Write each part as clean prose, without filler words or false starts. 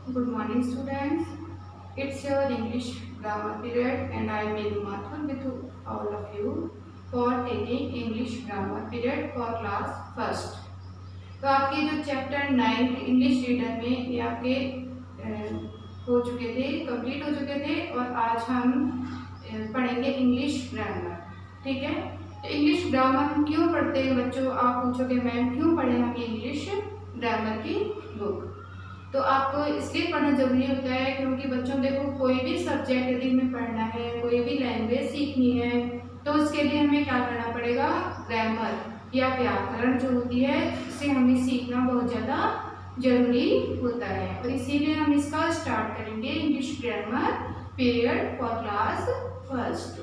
Good morning, students. It's your English grammar period, and I am Menu Mathur with all of you for taking English grammar period for class first. तो आपके जो chapter 9 English reader में ये आपके हो चुके थे, complete हो चुके थे, और आज हम पढ़ेंगे इंग्लिश ग्रामर। ठीक है, तो इंग्लिश ग्रामर हम क्यों पढ़ते हैं बच्चों? आप पूछोगे मैम क्यों पढ़े हम इंग्लिश ग्रामर की बुक? तो आपको इसलिए पढ़ना जरूरी होता है क्योंकि बच्चों देखो, कोई भी सब्जेक्ट यदि हमें पढ़ना है, कोई भी लैंग्वेज सीखनी है, तो उसके लिए हमें क्या करना पड़ेगा? ग्रामर या व्याकरण जो होती है, इसे हमें सीखना बहुत ज़्यादा जरूरी होता है। और इसीलिए हम इसका स्टार्ट करेंगे English grammar period for class first.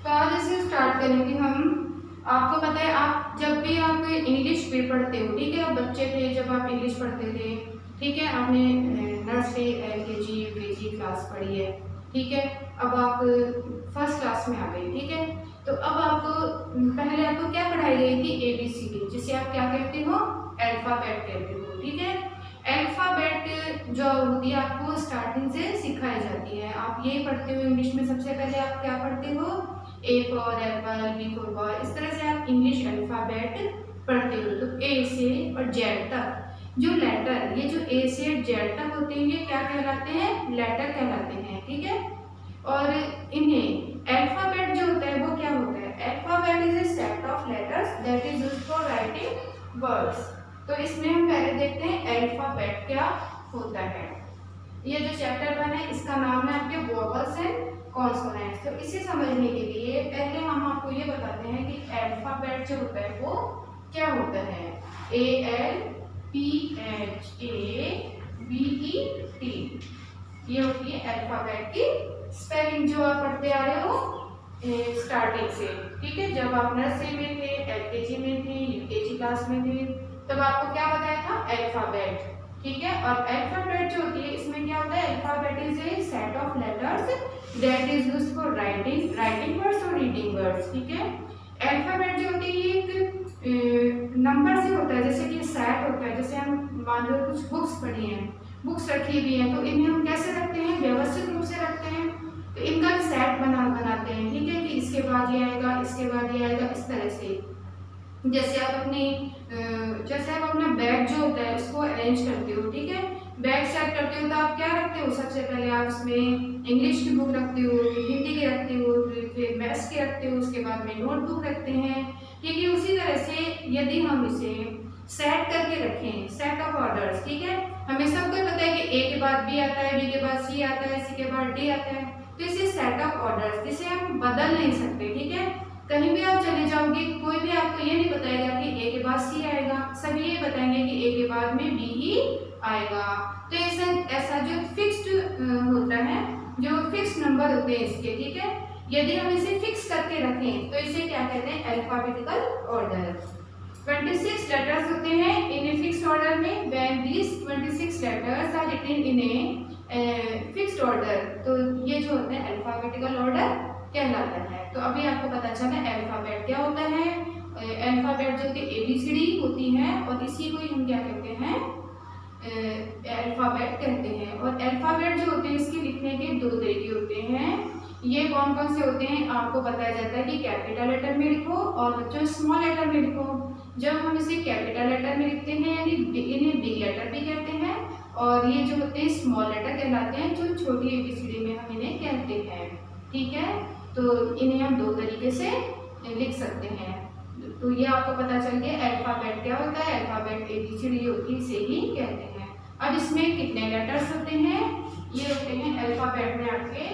तो आज इसे स्टार्ट करेंगे हम। आपको पता है, आप जब भी आप इंग्लिश पे पढ़ते हो, ठीक है, आप बच्चे थे जब आप इंग्लिश पढ़ते थे, ठीक है, आपने नर्सरी LKG UKG क्लास पढ़ी है, ठीक है, अब आप फर्स्ट क्लास में आ गए, ठीक है। तो अब आपको पहले आपको क्या पढ़ाई गई थी? ABCD, जिसे आप क्या कहते हो? अल्फाबेट कहते हो, ठीक है। अल्फाबेट जो होती है आपको स्टार्टिंग से सिखाई जाती है। आप ये पढ़ते हो इंग्लिश में, सबसे पहले आप क्या पढ़ते हो? A for Apple, B for boy, इस तरह से आप इंग्लिश अल्फाबेट पढ़ते हो। तो A से और Z तक जो लेटर, ये जो A से Z तक होते हैं, ये क्या कहलाते हैं? लेटर कहलाते हैं, ठीक है। और इन्हें अल्फाबेट जो होता है वो क्या होता है? Alphabet is a set of letters that is used for writing words. तो इसमें हम पहले देखते हैं अल्फाबेट क्या होता है। ये जो चैप्टर 1 है, इसका नाम है आपके वोवेल्स एंड कॉन्सोनेंट्स। तो इसे समझने के लिए पहले हम आपको ये बताते हैं कि अल्फाबेट जो होता है वो क्या होता है। ALPHABET, ये होती है अल्फाबेट की स्पेलिंग जो आप पढ़ते आ रहे हो स्टार्टिंग से, ठीक है। जब आप नर्सरी में थे, LKG में थे, UKG क्लास में थे, तब आपको क्या बताया था? अल्फाबेट, ठीक है। और अल्फाबेट जो होती है, इसमें क्या होता है? Alphabet is a set of letters that is used for writing words और रीडिंग वर्ड्स, ठीक है। अल्फाबेट जो होती है एक नंबर से होता है, जैसे कि सेट होता है। जैसे हम मान लो कुछ बुक्स पढ़ी हैं, बुक्स रखी हुई हैं, तो इन्हें हम कैसे रखते हैं? व्यवस्थित रूप से रखते हैं। तो इनका सेट बनाते हैं, ठीक है, कि इसके बाद ये आएगा, इसके बाद ये आएगा, इस तरह से। जैसे आप अपना बैग जो होता है उसको अरेंज करते हो, ठीक है, बैग सेट करते हो, तो आप क्या रखते हो? सबसे पहले आप उसमें इंग्लिश की बुक रखते हो, हिंदी की रखते हो, फिर मैथ्स की रखते हो, उसके बाद में नोटबुक रखते हैं, ठीक है। उसी तरह से यदि हम इसे सेट करके रखें, सेट ऑफ ऑर्डर्स, ठीक है, हमें सबको पता है कि A के बाद B आता है, B के बाद C आता है, C के बाद D आता है, तो इसे सेट ऑफ ऑर्डर्स, जिसे हम बदल नहीं सकते, ठीक है। कहीं भी आप चले जाओगे, कोई भी आपको ये नहीं बताएगा कि A के बाद C आएगा, सभी ये बताएंगे कि A के बाद में B ही आएगा। तो ऐसा जो फिक्स्ड होता है, जो फिक्स नंबर होते हैं इसके, ठीक है, यदि हम इसे फिक्स करके रखें तो इसे क्या कहते हैं? Alphabetical order. 26 लेटर्स होते हैं इन ए फिक्स्ड ऑर्डर में। When these 26 letters are written in a fixed order, तो ये जो होते हैं अल्फाबेटिकल ऑर्डर कहलाता है। तो अभी आपको पता चला अल्फाबेट क्या होता है। अल्फाबेट जो कि ABCD होती है, और इसी को ही हम क्या कहते हैं? अल्फाबेट कहते हैं। और अल्फाबेट जो होते हैं, इसके लिखने के 2 तरीके होते हैं। ये कौन कौन से होते हैं आपको बताया जाता है कि कैपिटल लेटर में लिखो और बच्चों स्मॉल लेटर में लिखो। जब हम इसे कैपिटल लेटर में लिखते हैं, यानी इन्हें बिग लेटर भी कहते हैं, और ये जो होते हैं स्मॉल लेटर कहलाते हैं, जो छोटी ABCD में हम इन्हें कहते हैं, ठीक है। तो इन्हें हम 2 तरीके से लिख सकते हैं। तो ये आपको पता चल गया अल्फाबेट क्या होता है। अल्फाबेट ABCD होती है, इसे ही कहते हैं। अब इसमें कितने लेटर्स होते हैं? ये होते हैं अल्फाबेट में आपके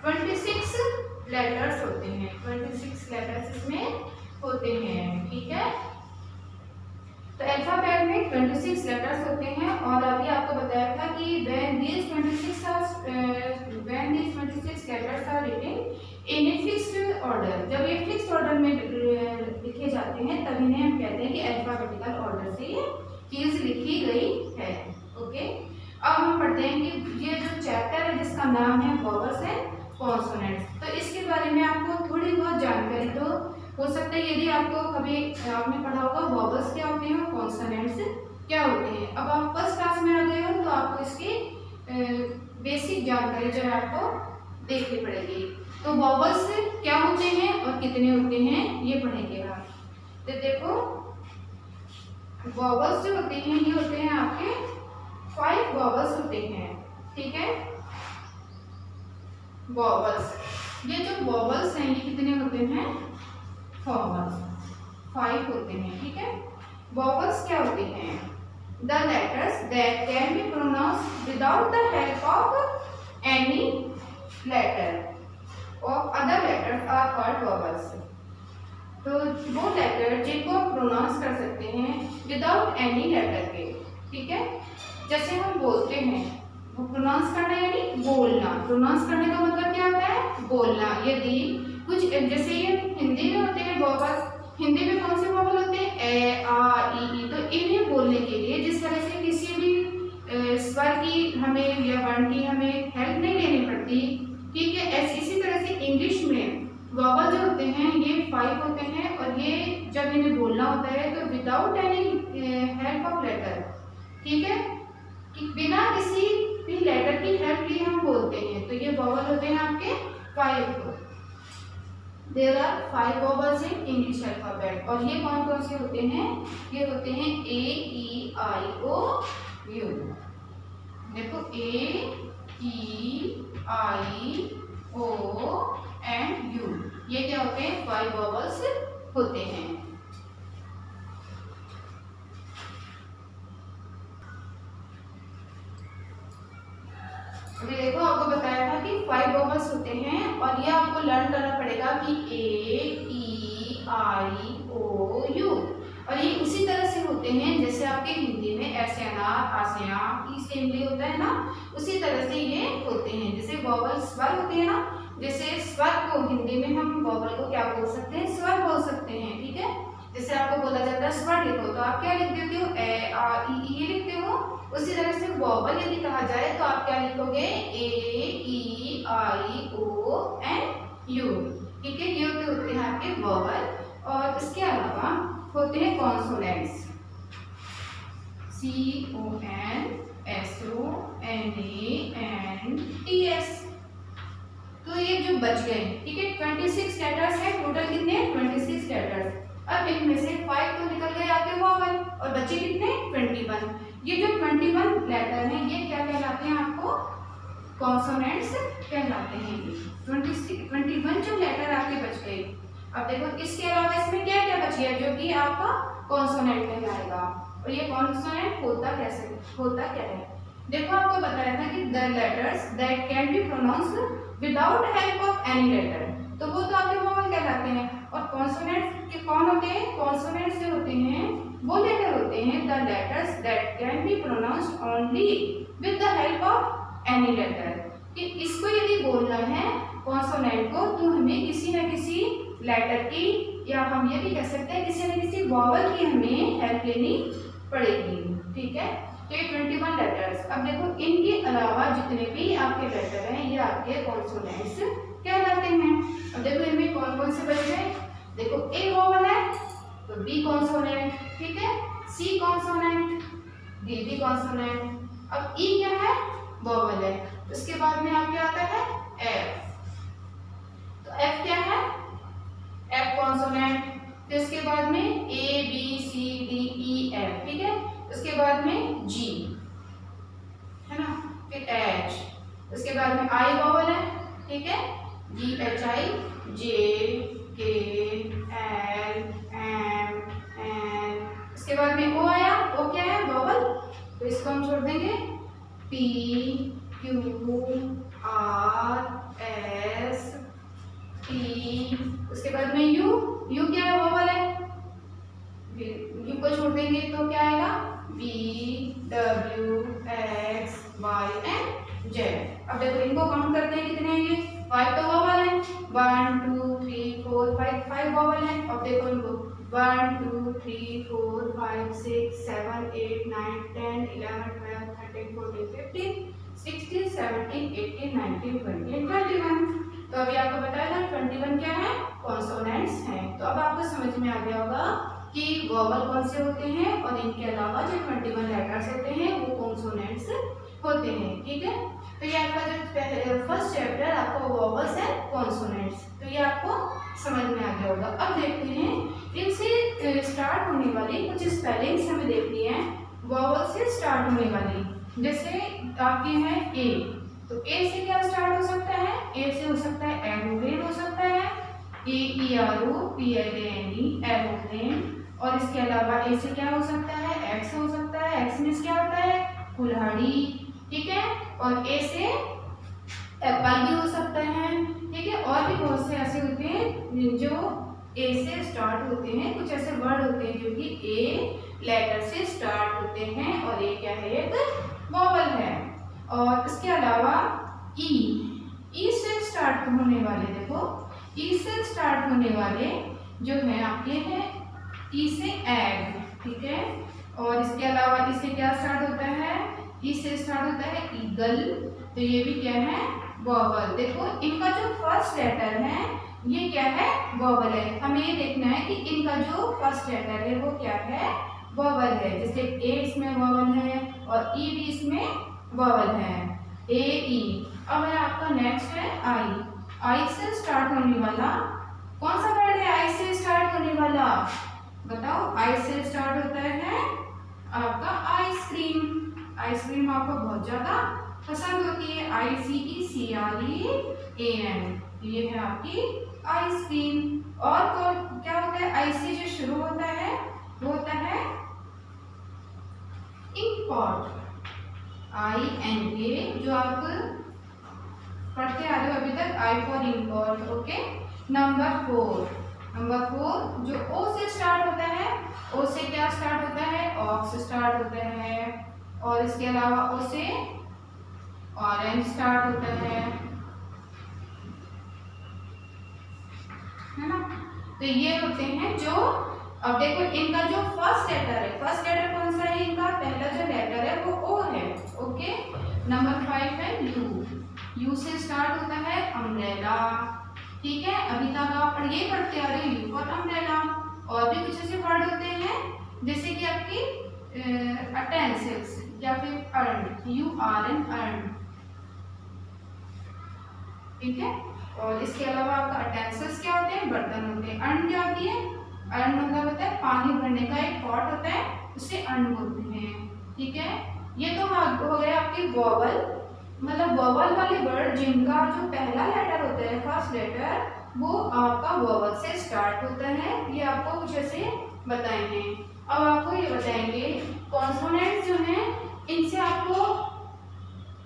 26 लेटर्स होते हैं। 26 लेटर्स इसमें होते हैं, ठीक है। तो अल्फाबेट में 26 लेटर्स होते हैं। और अभी आपको बताया था कि when these 26 letters are written in a fixed order, जब ये फिक्स्ड ऑर्डर में लिखे जाते हैं, तब इन्हें हम कहते हैं कि अल्फाबेटिकल ऑर्डर से ये चीज लिखी गई है, ओके। अब हम पढ़ते हैं कि ये जो चैप्टर है जिसका नाम है वोवेल्स एंड कॉन्सोनेंट्स, तो इसके बारे बारे में आपको थोड़ी बहुत जानकारी तो हो सकता है, यदि आपको कभी आपने पढ़ा होगा वॉवल्स क्या होते हैं और कॉन्सोनेंट्स क्या होते हैं। अब आप फर्स्ट क्लास में आ गए हो तो आपको इसकी बेसिक जानकारी जो है आपको देखनी पड़ेगी। तो वॉवल्स क्या होते हैं और कितने होते हैं ये पढ़ेंगे आप। तो देखो वॉवल्स जो होते हैं ये होते हैं आपके 5 वॉवल्स होते हैं, ठीक है। वॉवल्स, ये जो वॉवल्स हैं ये कितने होते हैं, 5 होते हैं, ठीक है। वॉवल्स क्या होते हैं, the letters that can be pronounced without the help of any letter of other letters are called vowels. तो वो लेटर जिनको हम प्रोनाउंस कर सकते हैं विदाउट एनी लेटर के, ठीक है। जैसे हम बोलते हैं, वो प्रोनाउंस करना यानी बोलना, प्रोनाउंस करने का मतलब क्या होता है, बोलना। यदि कुछ जैसे ये हिंदी में होते हैं वॉवल, हिंदी में कौन से वॉवल होते हैं, ए आ ई, तो इन्हें बोलने के लिए जिस तरह से किसी भी स्वर की हमें या वर्ण की हमें हेल्प नहीं लेनी पड़ती, ठीक है। ऐसे इसी तरह से इंग्लिश में वॉवल जो होते हैं ये 5 होते हैं और ये जब इन्हें बोलना होता है तो without any help of letter, ठीक है, कि बिना किसी भी लेटर की हेल्प लिए हम बोलते हैं, तो ये वॉवल होते हैं आपके 5। There are 5 vowels in English alphabet. और ये कौन कौन से होते हैं, ये होते हैं ए ई आई ओ यू। देखो ए ई आई ओ एंड यू, ये क्या होते हैं, 5 वॉवल्स होते हैं। अभी देखो आपको बताया था कि 5 वॉवल्स होते हैं और ये आपको लर्न करना पड़ेगा कि ए ई आई ओ यू। और ये उसी तरह से होते हैं जैसे आपके हिंदी में ऐसे अनार आसिया की सेमली होता है ना, उसी तरह से ये होते हैं। जैसे वॉवल स्वर होते हैं ना, जैसे स्वर को हिंदी में हम वॉवल को क्या बोल सकते हैं, स्वर बोल सकते हैं, ठीक है। जैसे आपको बोला जाता है स्वर लिखो तो आप क्या लिख देते हो, ए आ ई ये लिखते हो। उसी तरह से वॉवल यदि कहा जाए तो आप क्या लिखोगे, ए ई आई ओ एंड यू, ठीक है। ये होते हैं आपके वॉवल। और इसके अलावा होते हैं consonants, C O N S O N A N T S. तो ये जो बच गए, ठीक है, 26 लेटर्स है टोटल, कितने 26 लेटर्स। अब इनमें से 5 तो निकल गए आपके वॉवल और बचे कितने 21। ये जो 21 लेटर हैं ये क्या कहलाते हैं, आपको कॉन्सोनेंट्स कहलाते हैं। 21 जो लेटर आपके बच गए। अब देखो इसके अलावा इसमें क्या क्या बच गया जो कि आपका कॉन्सोनेंट कहलाएगा। और ये कॉन्सोनेंट होता क्या है, देखो आपको बताया था कि the letters that can be pronounced without help of any letter, तो वो तो आपके वॉवल कहलाते हैं। और कॉन्सोनेंट्स के कौन होते हैं, कॉन्सोनेंट्स जो होते हैं वो लेटर होते हैं the letters that can be pronounced only with the help of any letter, कि इसको यदि बोलना है कॉन्सोनेंट को तो हमें किसी न किसी लेटर की, या हम ये भी कह सकते हैं किसी न किसी वॉवल की हमें हेल्प लेनी पड़ेगी, ठीक है। तो ये 21 लेटर्स। अब देखो इनके अलावा जितने भी आपके लेटर हैं ये आपके कॉन्सोनेंट्स कहलाते हैं। अब देखो इनमें कौन कौन से बच गए, देखो ए वॉवल है तो बी कॉन्सोनेंट, ठीक है, सी कॉन्सोनेंट, डी भी कॉन्सोनेंट। अब ई क्या है, वॉवल है। उसके बाद में आपके आता है एफ, तो एफ क्या है, एफ कॉन्सोनेंट। फिर उसके बाद में A B C D E F, ठीक है। उसके बाद में जी है ना, फिर एच, उसके बाद में आई वॉवल है, ठीक है, जी एच आई, जे के एल एम एन। उसके बाद में ओ आया, ओ क्या है, वॉवल, तो इसको हम छोड़ देंगे, P Q R S T. उसके बाद में यू, यू क्या है, वॉवल है, यू को छोड़ देंगे तो क्या आएगा, B W X Y and Z. अब देखो इनको काउंट करते हैं कितने हैं, ये 5 तो वॉवल है, 1 2 3 4 5 वॉवल है। अब देखो इनको 1 2 3 4 5 6 7 8 9 10 11 12 13 14 15 16 17 18 19 20 21। तो अभी आपको बताया ना 21 क्या है, कॉन्सोनेंट्स हैं। तो अब आपको समझ में आ गया होगा कि वोवल कौन से होते हैं और इनके अलावा जो 21 लेटर्स होते हैं वो कॉन्सोनेंट्स होते हैं। ठीक है, तो ये आपका जो फर्स्ट चैप्टर आपको वोवल्स एंड कॉन्सोनेंट्स, तो ये आपको समझ में आ गया होगा। अब देखते हैं इनसे स्टार्ट होने वाली कुछ स्पेलिंग्स हमें देखनी है, वोवल से स्टार्ट होने वाली। जैसे आपके हैं ए, तो ए से क्या स्टार्ट हो सकता है, ए से हो सकता है एरोप्लेन हो सकता है, AEROPLANE एरोप्लेन। और इसके अलावा ए से क्या हो सकता है, एक्स हो सकता है, एक्स मीन्स क्या होता है, कुल्हाड़ी। ठीक है, और ए से एप्पल भी हो सकता है। ठीक है, और भी बहुत से ऐसे होते हैं जो ए से स्टार्ट होते हैं, कुछ ऐसे वर्ड होते हैं जो कि ए लेटर से स्टार्ट होते हैं और ये क्या है, एक वोवल है। और इसके अलावा ई से स्टार्ट होने वाले, देखो ई से स्टार्ट होने वाले जो है आपके हैं, ई से एग। ठीक है, और इसके अलावा ई से क्या स्टार्ट होता है, ई से स्टार्ट होता है ईगल, तो ये भी क्या है, वोवल। देखो इनका जो फर्स्ट लेटर है ये क्या है, वोवल है। हमें ये देखना है कि इनका जो फर्स्ट लेटर है वो क्या है, वोवल है। जैसे ए इसमें वोवल है और ई भी इसमें वोवल है, ए ई। अब है आपका नेक्स्ट है आई, आई से स्टार्ट होने वाला कौन सा वर्ड है, आई से स्टार्ट होने वाला बताओ, आई से स्टार्ट होता है आपका आइसक्रीम। आइसक्रीम आपको बहुत ज्यादा पसंद होती है, ICECREAM, ये है आपकी आइसक्रीम। और तो क्या होता है, आई से जो शुरू होता है वो होता है इंकपॉट, INK, जो आप पढ़ते आ रहे हो अभी तक, I for inkpot. Okay, number 4 जो ओ से स्टार्ट होता है, ओ से क्या स्टार्ट होता है, ऑक्स स्टार्ट होता है। और इसके अलावा ओ से ऑरेंज स्टार्ट होता है ना। तो ये होते हैं जो, अब देखो इनका जो फर्स्ट लेटर है, फर्स्ट लेटर कौन सा है, इनका पहला जो लेटर है वो ओ है। ओके, नंबर 5 है यू से स्टार्ट होता है अम्ब्रेला। ठीक है, अभी तक आप ये पढ़ते आ रहे हैं यू फॉर अम्ब्रेला। और भी कुछ ऐसे वर्ड होते हैं जैसे कि आपकी अटेंसिल्स या फिर अर्न, URN अर्न। ठीक है, और इसके अलावा आपका अटेंसिल्स क्या होते हैं, बर्तन होते हैं। अर्न क्या होती है, अर्न मतलब होता है पानी भरने का एक पॉट होता है, उसे अर्न बोलते हैं। ठीक है, ये तो हो गया आपकी वोवल, मतलब वोवल वाले वर्ड जिनका जो पहला लेटर होता है, फर्स्ट लेटर, वो आपका वोवल से स्टार्ट होता है। ये आपको कुछ ऐसे बताए हैं। अब आपको ये बताएंगे कॉन्सोनेंट्स जो हैं, इनसे आपको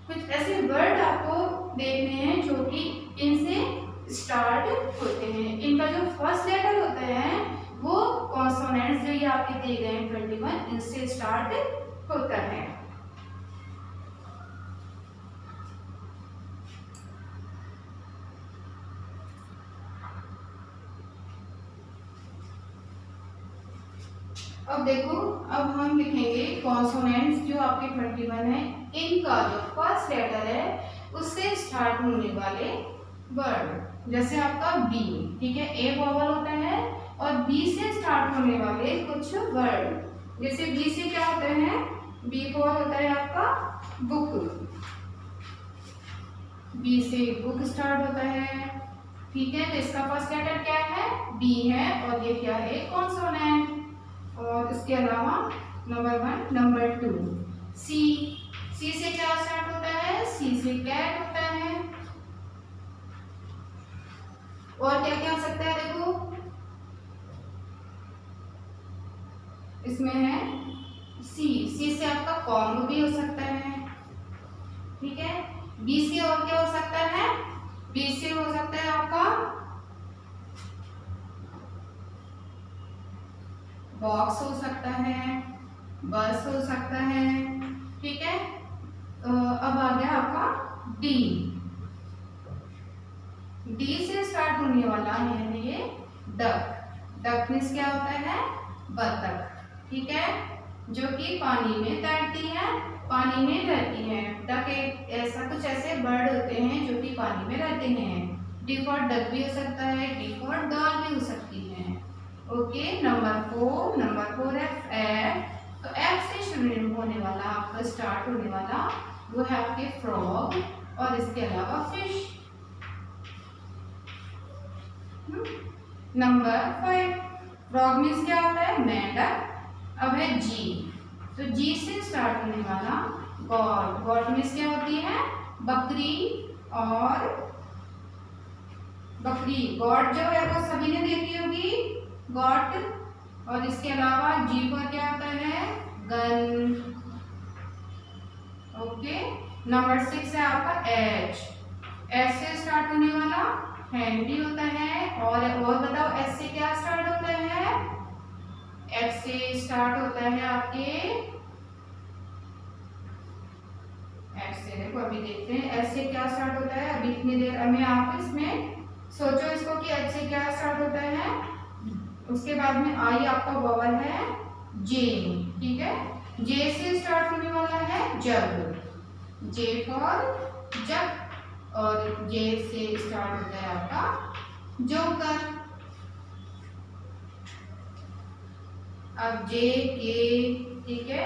कुछ ऐसे वर्ड आपको देखने हैं जो कि इनसे स्टार्ट होते हैं। इनका जो फर्स्ट लेटर होता है वो कॉन्सोनेंट्स जो ये आपके दिए गए हैं 21, इनसे स्टार्ट होता है। अब देखो, अब हम लिखेंगे कॉन्सोनेंट्स जो आपके 21 है, इनका जो फर्स्ट लेटर है उससे स्टार्ट होने वाले वर्ड। जैसे आपका बी, ठीक है, ए वोवल होता है और बी से स्टार्ट होने वाले कुछ वर्ड। जैसे बी से क्या होता है, बी फॉर होता है आपका बुक, बी से बुक स्टार्ट होता है। ठीक है, तो इसका फर्स्ट लेटर क्या है, बी है, और ये क्या है, कॉन्सोनेंट। और इसके अलावा नंबर 1, नंबर 2 सी, सी से क्या स्टार्ट होता है, सी से कैट होता है। और क्या क्या हो सकता है, देखो इसमें है सी, सी से आपका कॉम्ब भी हो सकता है। ठीक है, बी से और क्या हो सकता है, बी से हो सकता है आपका बॉक्स हो सकता है, बस हो सकता है। ठीक है, अब आ गया आपका डी, डी से स्टार्ट होने वाला है ये डक, डक मीन्स क्या होता है, बतख। ठीक है, जो कि पानी में तैरती है, पानी में रहती है। डक एक ऐसा कुछ ऐसे बर्ड होते हैं जो कि पानी में रहते हैं। डी फॉर डक भी हो सकता है, डी फॉर डॉल भी हो सकती है। ओके, नंबर 4 है एफ। तो एफ से शुरू होने वाला आपका स्टार्ट होने वाला वो है आपके फ्रॉग और इसके अलावा फिश। नंबर 5, फ्रॉग मीन्स क्या होता है? मेंढक। अब है जी, तो जी से स्टार्ट होने वाला गॉट। गॉट मीन्स क्या होती है? बकरी और बकरी। गॉट जो है वो सभी ने देखी होगी, गॉट। और इसके अलावा जी पर क्या होता है? गन। ओके, नंबर 6 है आपका एच। एच से स्टार्ट होने वाला हैंडी होता है। और बताओ एच से क्या स्टार्ट होता है? एच से स्टार्ट होता है आपके एच से, देखो अभी देखते हैं एच से क्या स्टार्ट होता है। अभी इतनी देर में आप इसमें सोचो इसको कि एच से क्या स्टार्ट होता है। उसके बाद में आई आपका वॉवल है जे, ठीक है। जे से स्टार्ट होने वाला है जग, जे फॉर जग। और जे से स्टार्ट होता है आपका जोकर। अब जे के, ठीक है,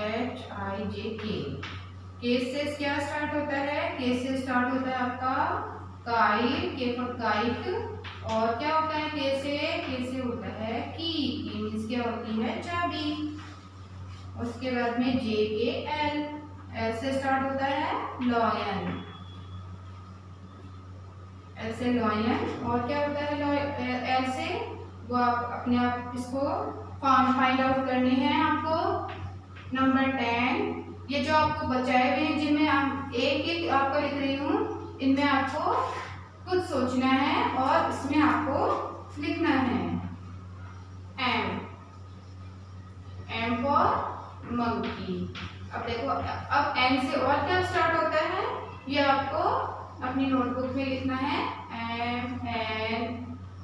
एच आई जे के से क्या स्टार्ट होता है? के से स्टार्ट होता है आपका काइट, के फॉर काइट। और क्या होता है के से होता है की मीन्स क्या होती है? चाबी। उसके बाद में जे के एल, एल से स्टार्ट होता है लॉयन, एल से लॉयन। और क्या होता है एल से? वो आप अपने आप इसको फाइंड आउट करने हैं आपको। नंबर 10, ये जो आपको बचाए हुए हैं जिनमें आप एक एक आपको लिख रही हूँ, इनमें आपको कुछ सोचना है और इसमें आपको लिखना है। M, M for monkey. अब देखो, अब एन से और क्या स्टार्ट होता है ये आपको अपनी नोटबुक में लिखना है। M,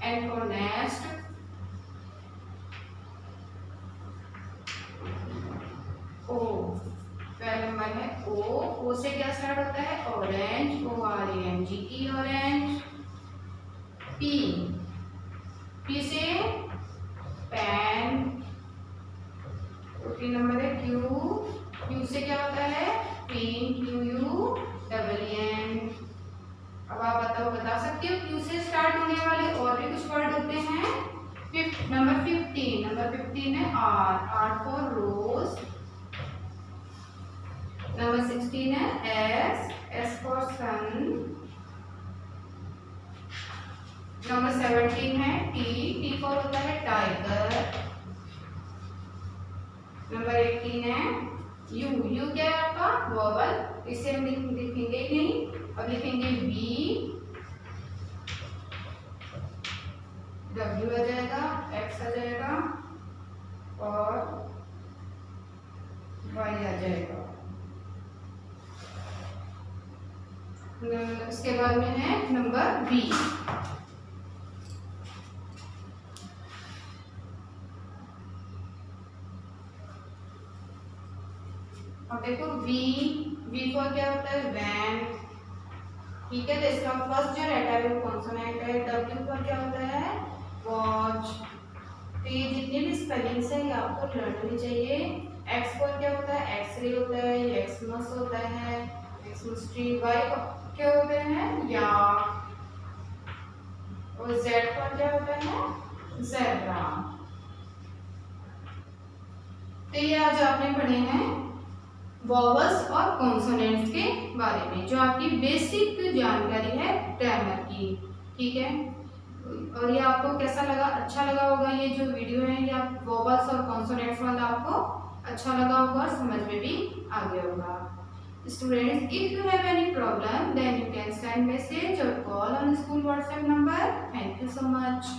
N for nest. O, पहला नंबर है ओ से क्या स्टार्ट होता है? Orange, ORANGE, orange. पी से पेन। 14 नंबर है क्यू से क्या होता है? Pen, QUEEN। अब आप बता सकते हो क्यू से स्टार्ट होने वाले और भी कुछ वर्ड होते हैं। नंबर 15 है आर फॉर रोज। नंबर 16 है एस फॉर सन। नंबर 17 है टी फॉर होता है टाइगर। नंबर 18 है यू क्या है आपका? वॉवल। इसे हम लिखेंगे नहीं, अब लिखेंगे वी, डब्ल्यू आ जाएगा, एक्स आ जाएगा और वाई आ जाएगा। उसके बाद में है नंबर बी। और देखो वी फॉर क्या होता है? वैन, ठीक है। तो इसका फर्स्ट जो रहता है वो कॉन्सोनेंट है। डब्ल्यू फॉर क्या होता है? वॉच। तो ये जितने भी स्पेलिंग्स है ये आपको लर्न होनी चाहिए। एक्स फॉर क्या होता है? एक्सरे होता है, एक्समस होता है, एक्समस ट्री। वाई क्या होते हैं? या। और जेड फॉर क्या होता है? ज़ेब्रा। तो ये आज आपने पढ़े हैं वॉवल्स और कॉन्सोनेंट्स के बारे में, जो आपकी बेसिक जानकारी है ग्रामर की, ठीक है। और ये आपको कैसा लगा? अच्छा लगा होगा ये जो वीडियो है, ये आप वॉवल्स और कॉन्सोनेंट्स वाला आपको अच्छा लगा होगा और समझ में भी आ गया होगा। Students, if you have any problem, then you can send message or call on school WhatsApp number. Thank you so much.